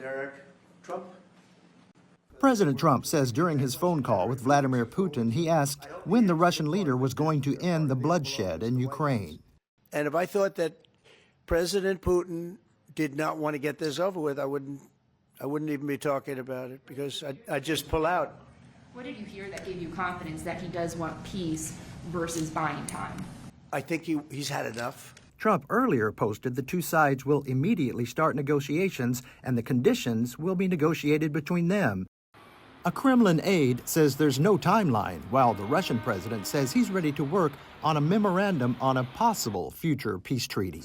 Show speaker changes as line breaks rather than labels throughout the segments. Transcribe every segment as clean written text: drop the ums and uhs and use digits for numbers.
Derek, Trump.
President Trump says during his phone call with Vladimir Putin, he asked when the Russian leader was going to end the bloodshed in Ukraine.
And if I thought that President Putin did not want to get this over with, I wouldn't even be talking about it, because I'd just pull out.
What did you hear that gave you confidence that he does want peace versus buying time?
I think he's had enough.
Trump earlier posted the two sides will immediately start negotiations and the conditions will be negotiated between them. A Kremlin aide says there's no timeline, while the Russian president says he's ready to work on a memorandum on a possible future peace treaty,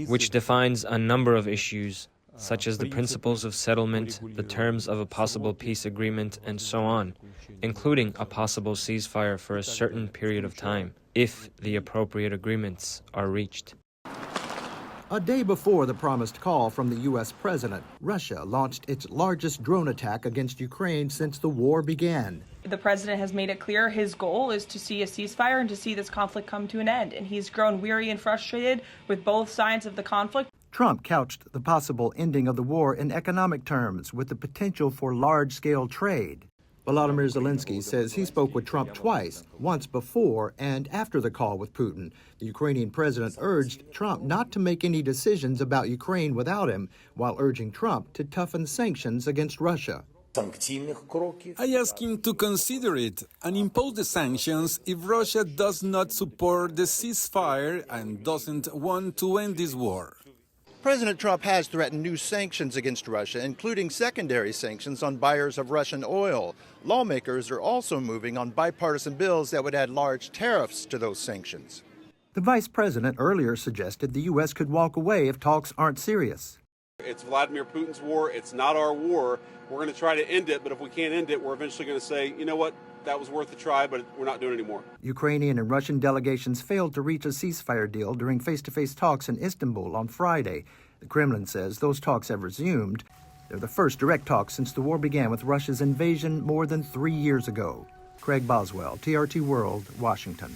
which defines a number of issues, such as the principles of settlement, the terms of a possible peace agreement, and so on, including a possible ceasefire for a certain period of time, if the appropriate agreements are reached.
A day before the promised call from the U.S. president, Russia launched its largest drone attack against Ukraine since the war began.
The president has made it clear his goal is to see a ceasefire and to see this conflict come to an end, and he's grown weary and frustrated with both sides of the conflict.
Trump couched the possible ending of the war in economic terms, with the potential for large-scale trade. Vladimir Zelensky says he spoke with Trump twice, once before and after the call with Putin. The Ukrainian president urged Trump not to make any decisions about Ukraine without him, while urging Trump to toughen sanctions against Russia.
I ask him to consider it and impose the sanctions if Russia does not support the ceasefire and doesn't want to end this war.
President Trump has threatened new sanctions against Russia, including secondary sanctions on buyers of Russian oil. Lawmakers are also moving on bipartisan bills that would add large tariffs to those sanctions. The vice president earlier suggested the U.S. could walk away if talks aren't serious.
It's Vladimir Putin's war. It's not our war. We're going to try to end it, but if we can't end it, we're eventually going to say, you know what, that was worth a try, but we're not doing it anymore.
Ukrainian and Russian delegations failed to reach a ceasefire deal during face-to-face talks in Istanbul on Friday. The Kremlin says those talks have resumed. They're the first direct talks since the war began with Russia's invasion more than 3 years ago. Craig Boswell, TRT World, Washington.